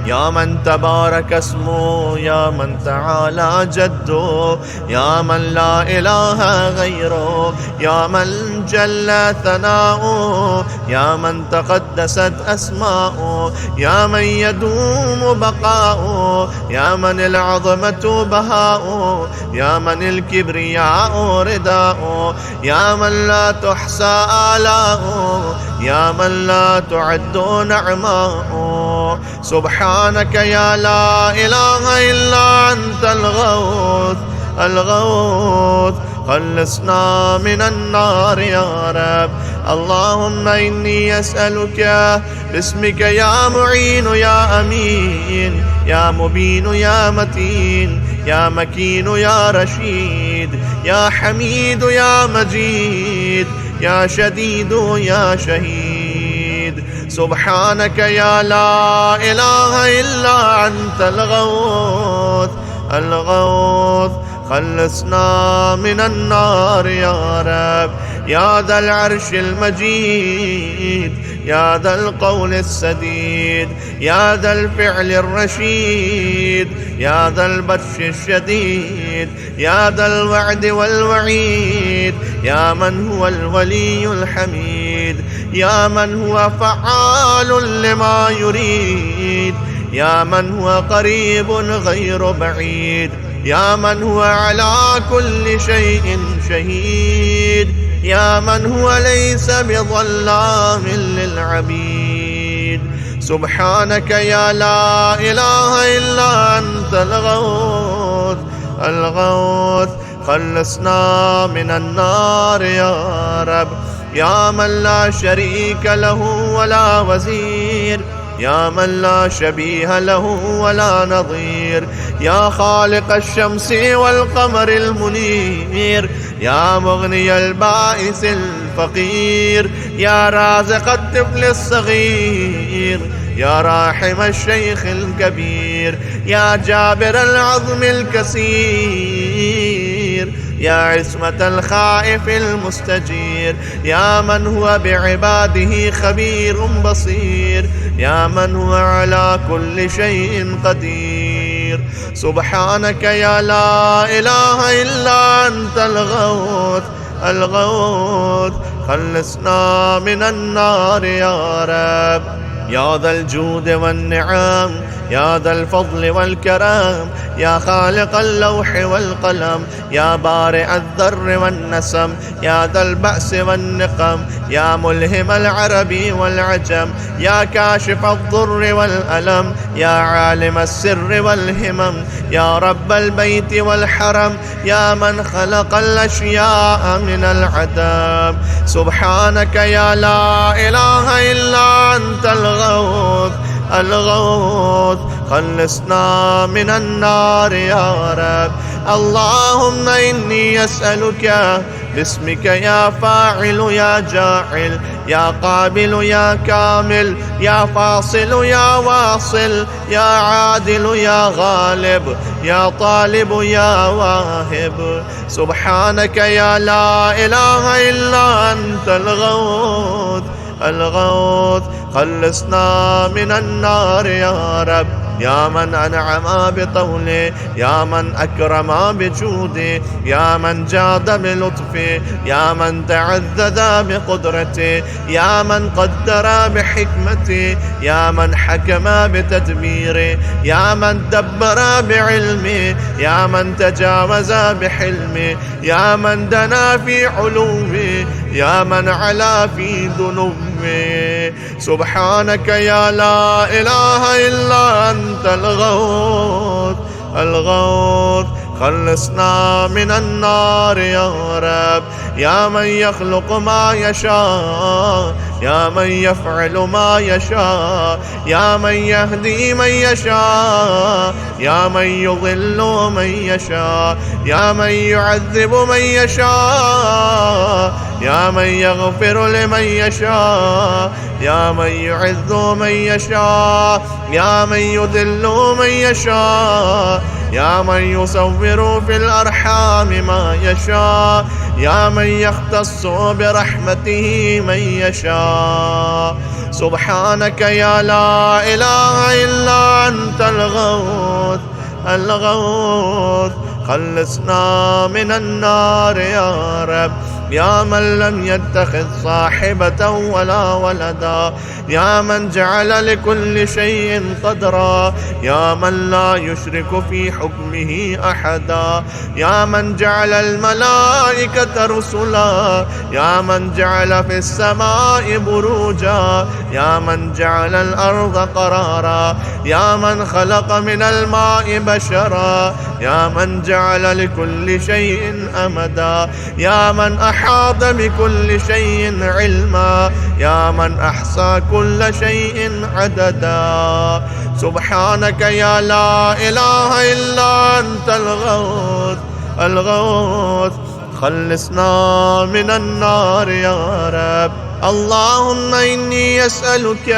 يا من تبارك اسمه، يا من تعالى جده، يا من لا إله غيره، يا من جل ثناؤه، يا من تقدست أسماؤه، يا من يدوم بقاؤه، يا من العظمة بهاؤه، يا من الكبرياء رداؤه، يا من لا تحصى آلاؤه، يا من لا تعد نعماؤه. سبحانك يا لا إله إلا أنت الغوث الغوث، خلصنا من النار يا رب. اللهم إني أسألك باسمك يا معين يا أمين يا مبين يا متين يا مكين يا رشيد يا حميد يا مجيد يا شديد يا شهيد. سبحانك يا لا إله إلا أنت الغوث الغوث، خلصنا من النار يا رب. يا ذا العرش المجيد، يا ذا القول السديد، يا ذا الفعل الرشيد، يا ذا البطش الشديد، يا ذا الوعد والوعيد، يا من هو الولي الحميد، يا من هو فعال لما يريد، يا من هو قريب غير بعيد، يا من هو على كل شيء شهيد، يا من هو ليس بظلام للعبيد. سبحانك يا لا إله إلا أنت الغوث الغوث، خلصنا من النار يا رب. يا من لا شريك له ولا وزير، يا من لا شبيه له ولا نظير، يا خالق الشمس والقمر المنير، يا مغني البائس الفقير، يا رازق الطفل الصغير، يا راحم الشيخ الكبير، يا جابر العظم الكسير، يا عصمة الخائف المستجير، يا من هو بعباده خبير بصير، يا من هو على كل شيء قدير. سبحانك يا لا إله إلا أنت الغوث الغوث، خلصنا من النار يا رب. يا ذا الجود والنعم، يا ذا الفضل والكرم، يا خالق اللوح والقلم، يا بارئ الذر والنسم، يا ذا البأس والنقم، يا ملهم العرب والعجم، يا كاشف الضر والألم، يا عالم السر والهمم، يا رب البيت والحرم، يا من خلق الأشياء من العدم. سبحانك يا لا إله إلا أنت الغوث الغوث، خلصنا من النار يا رب. اللهم إني أسألك باسمك يا فاعل يا جاعل، يا قابل يا كامل، يا فاصل يا واصل، يا عادل يا غالب، يا طالب يا واهب. سبحانك يا لا إله إلا أنت الغوث الغوث، خلصنا من النار يا رب. يا من أنعم بطوله، يا من أكرم بجوده، يا من جاد بلطفه، يا من تعذذ بقدرته، يا من قدر بحكمته، يا من حكم بتدبيره، يا من دبر بعلمه، يا من تجاوز بحلمه، يا من دنا في علوه، يا من علا في ذنوبه. سبحانك يا لا إله إلا أنت الغوث الغوث، خلصنا من النار يا رب. يا من يخلق ما يشاء، يا من يفعل ما يشاء، يا من يهدي من يشاء، يا من يضل من يشاء، يا من يعذب من يشاء، يا من يغفر لمن يشاء، يا من يعز من يشاء، يا من يذل من يشاء، يا من يصور في الأرحام ما يشاء، يا من يختص برحمته من يشاء. سبحانك يا لا إله إلا أنت الغوث الغوث، خلصنا من النار يا رب. يا من لم يتخذ صاحبة ولا ولدا، يا من جعل لكل شيء قدرا، يا من لا يشرك في حكمه أحدا، يا من جعل الملائكة رسلا، يا من جعل في السماء بروجا، يا من جعل الأرض قرارا، يا من خلق من الماء بشرا، يا من جعل لكل شيء أمدا، يا من أحاط بكل شيء علما، يا من أحصى كل شيء عددا. سبحانك يا لا إله إلا أنت الغوث الغوث، خلصنا من النار يا رب. اللهم إني أسألك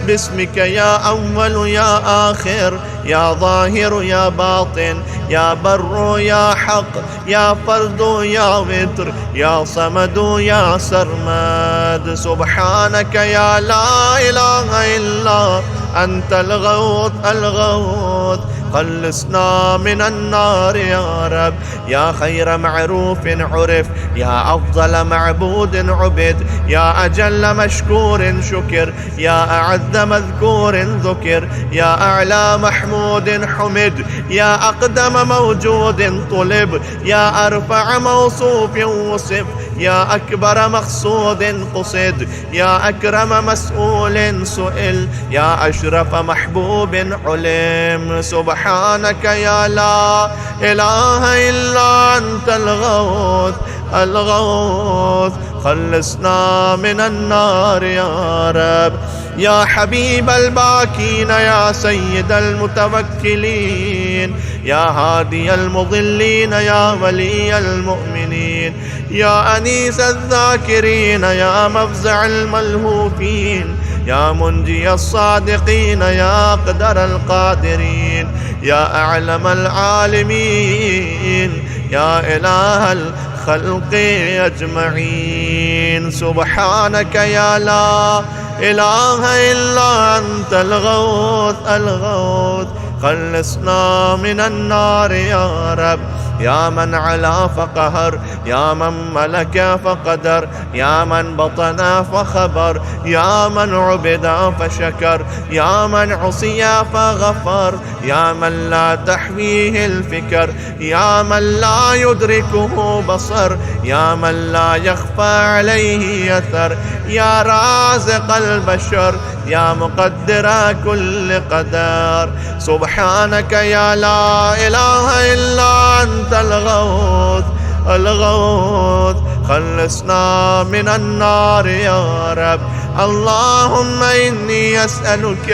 باسمك يا أول يا آخر، يا ظاهر يا باطن، يا بر يا حق، يا فرد يا وتر، يا صمد يا سرمد. سبحانك يا لا إله إلا أنت الغوث الغوث، خلصنا من النار يا رب. يا خير معروف عرف، يا أفضل معبود عبد، يا أجل مشكور شكر، يا أعز مذكور ذكر، يا أعلى محمود حمد، يا أقدم موجود طلب، يا أرفع موصوف وصف، يا أكبر مقصود قصد، يا أكرم مسؤول سئل، يا أشرف محبوب علم. سبحانك يا لا إله إلا أنت الغوث الغوث، خلصنا من النار يا رب. يا حبيب الباكين، يا سيد المتوكلين، يا هادي المضلين، يا ولي المؤمنين، يا أنيس الذاكرين، يا مفزع الملهوفين، يا منجي الصادقين، يا أقدر القادرين، يا أعلم العالمين، يا إله الخلق أجمعين. سبحانك يا لا إله إلا أنت الغوث الغوث، خلصنا من النار يا رب. يا من علا فقهر، يا من ملك فقدر، يا من بطن فخبر، يا من عبد فشكر، يا من عصي فغفر، يا من لا تحويه الفكر، يا من لا يدركه بصر، يا من لا يخفى عليه أثر، يا رازق البشر، يا مقدر كل قدر. سبحانك يا لا إله إلا أنت الغوث الغوث، خلصنا من النار يا رب. اللهم إني أسألك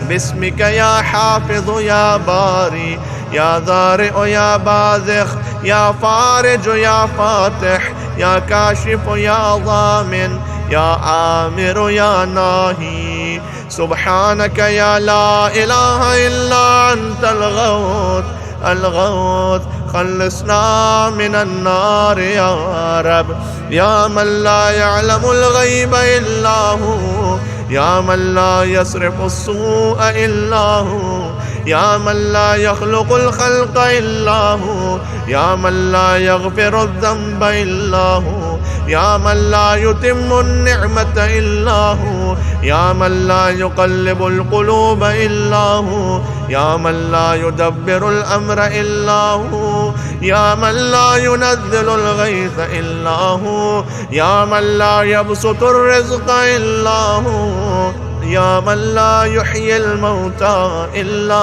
باسمك يا حافظ يا باري، يا ذارئ يا باذخ، يا فارج يا فاتح، يا كاشف يا ضامن، يا آمر يا ناهي. سبحانك يا لا إله إلا أنت الغوث الغوث، خلصنا من النار يا رب. يا من لا يعلم الغيب إلا هو، يا من لا يصرف السوء إلا هو، يا من لا يخلق الخلق إلا هو، يا من لا يغفر الذنب إلا هو، يا من لا يتم النعمة إلا هو، يا من لا يقلب القلوب إلا هو، يا من لا يدبر الأمر إلا هو، يا من لا ينزل الغيث إلا هو، يا من لا يبسط الرزق إلا هو، يا من لا يحيي الموتى إلا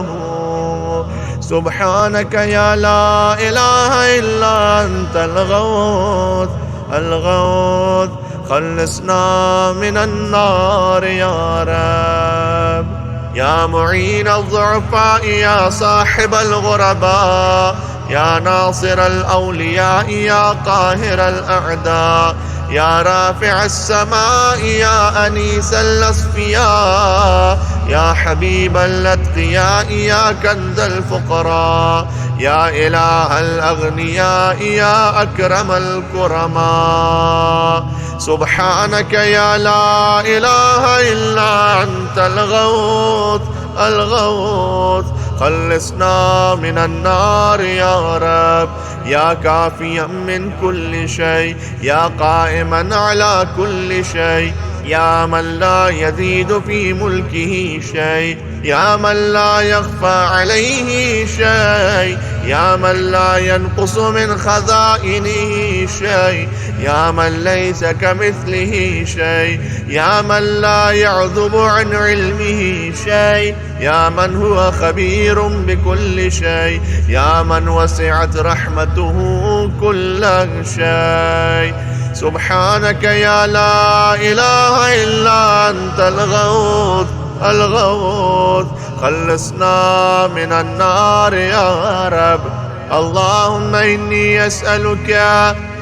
هو. سبحانك يا لا إله إلا أنت الغوث الغوث، خلصنا من النار يا رب. يا معين الضعفاء يا صاحب الغرباء، يا ناصر الأولياء يا قاهر الأعداء، يا رافع السماء يا أنيس الأصفياء، يا حبيب الأتقياء يا كنز الفقراء، يا إله الأغنياء يا أكرم الكرماء. سبحانك يا لا إله إلا أنت الغوث الغوث، خلصنا من النار يا رب. يا كافيا من كل شيء، يا قائما على كل شيء، يا من لا يزيد في ملكه شيء، يا من لا يخفى عليه شيء، يا من لا ينقص من خزائنه شيء، يا من ليس كمثله شيء، يا من لا يعذب عن علمه شيء، يا من هو خبير بكل شيء، يا من وسعت رحمته كل شيء. سبحانك يا لا إله إلا أنت الغوث الغوث، خلصنا من النار يا رب. اللهم إني أسألك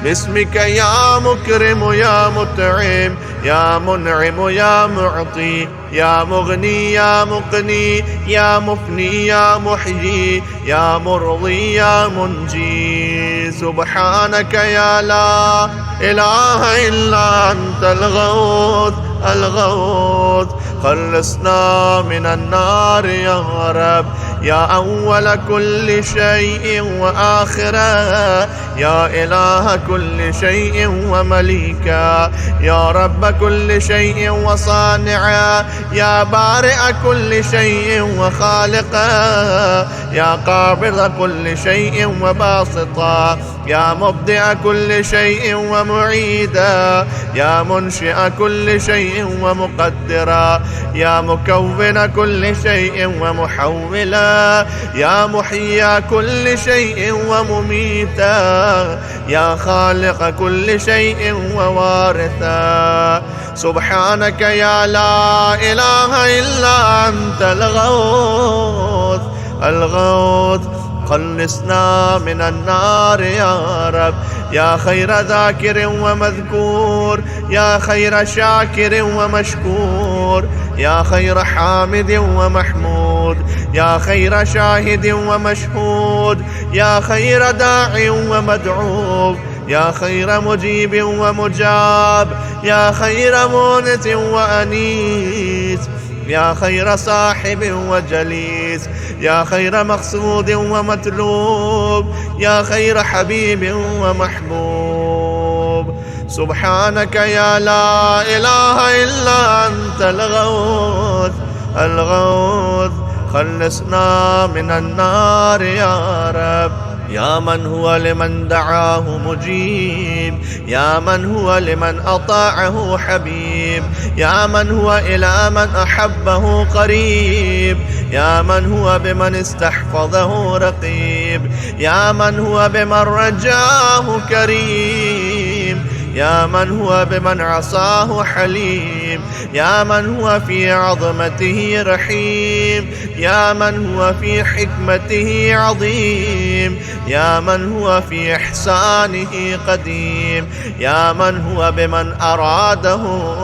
باسمك يا مكرم يا مطعم يا منعم يا معطي يا مغني يا مقني يا مفني يا محيي يا مرضي يا منجي. سبحانك يا لا إله إلا أنت الغوث الغوث، خلصنا من النار يا رب. يا أول كل شيء وآخره، يا إله كل شيء ومليكا، يا رب كل شيء وصانعا، يا بارئ كل شيء وخالقا، يا قابض كل شيء وباسطا، يا مبدئ كل شيء ومعيدا، يا منشئ كل شيء ومقدرا، يا مكون كل شيء ومحولا، يا محيي كل شيء ومميتا، يا خالق كل شيء ووارثا. سبحانك يا لا إله إلا أنت الغوث الغوث، خلصنا من النار يا رب. يا خير ذاكر ومذكور، يا خير شاكر ومشكور، يا خير حامد ومحمود، يا خير شاهد ومشهود، يا خير داع ومدعو، يا خير مجيب ومجاب، يا خير مونس وأنيس، يا خير صاحب وجليس، يا خير مقصود ومطلوب، يا خير حبيب ومحبوب. سبحانك يا لا إله إلا أنت الغوث الغوث، خلصنا من النار يا رب. يا من هو لمن دعاه مجيب، يا من هو لمن أطاعه حبيب، يا من هو إلى من أحبه قريب، يا من هو بمن استحفظه رقيب، يا من هو بمن رجاه كريم، يا من هو بمن عصاه حليم، يا من هو في عظمته رحيم، يا من هو في حكمته عظيم، يا من هو في إحسانه قديم، يا من هو بمن أراده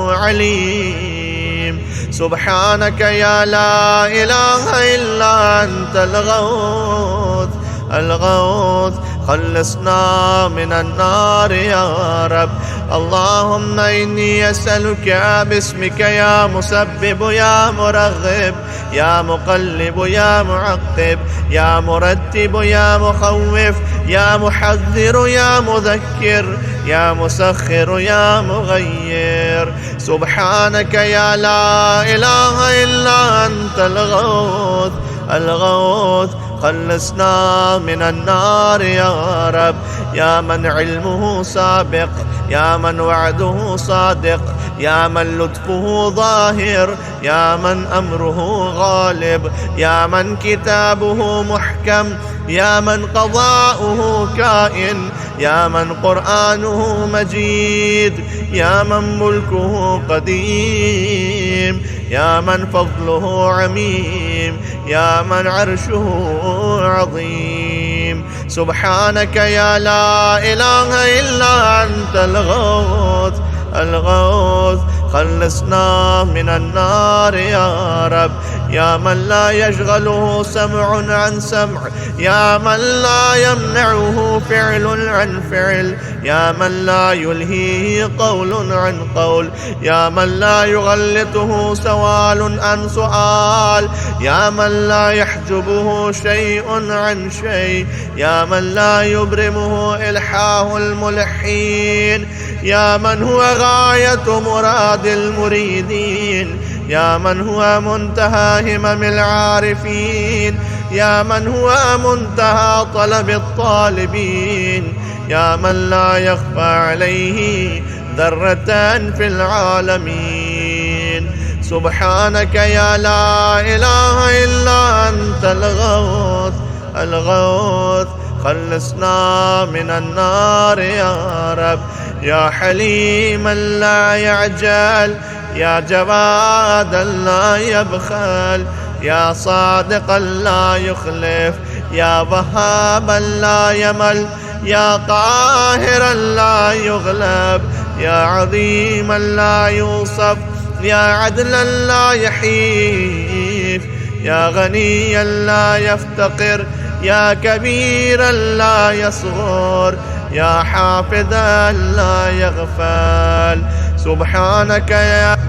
عليم. سبحانك يا لا إله إلا أنت الغوث الغوث، خلصنا من النار يا رب. اللهم إني أسألك باسمك يا مسبب يا مرغب يا مقلب يا معقب يا مرتب يا مخوف يا محذر يا مذكر يا مسخر يا مغير. ظاهر. سبحانك يا لا إله إلا أنت الغوث الغوث، خلصنا من النار يا رب. يا من علمه سابق، يا من وعده صادق، يا من لطفه ظاهر، يا من أمره غالب، يا من كتابه محكم، يا من قضاؤه كائن، يا من قرآنه مجيد، يا من ملكه قديم، يا من فضله عميم، يا من عرشه عظيم. سبحانك يا لا إله إلا أنت الغوث الغوث، خلصنا من النار يا رب. يا من لا يشغله سمع عن سمع، يا من لا يمنعه فعل عن فعل، يا من لا يلهيه قول عن قول، يا من لا يغلطه سؤال عن سؤال، يا من لا يحجبه شيء عن شيء، يا من لا يبرمه إلحاه الملحين، يا من هو غاية مراد المريدين، يا من هو منتهى همم العارفين، يا من هو منتهى طلب الطالبين، يا من لا يخفى عليه ذرة في العالمين. سبحانك يا لا إله إلا أنت الغوث الغوث، خلصنا من النار يا رب. يا حليما لا يعجل، يا جوادا لا يبخل، يا صادقا لا يخلف، يا وهابا لا يمل، يا قاهرا لا يغلب، يا عظيما لا يوصف، يا عدلا لا يحيف، يا غنيا لا يفتقر، يا كبيرا لا يصغر، يا حافظا لا يغفل. سبحانك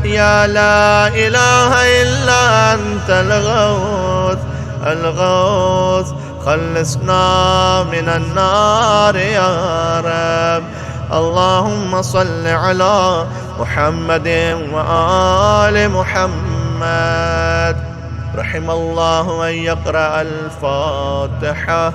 يا لا إله إلا أنت الغوث الغوث، خلصنا من النار يا رب. اللهم صل على محمد وآل محمد. رحم الله من يقرأ الفاتحة.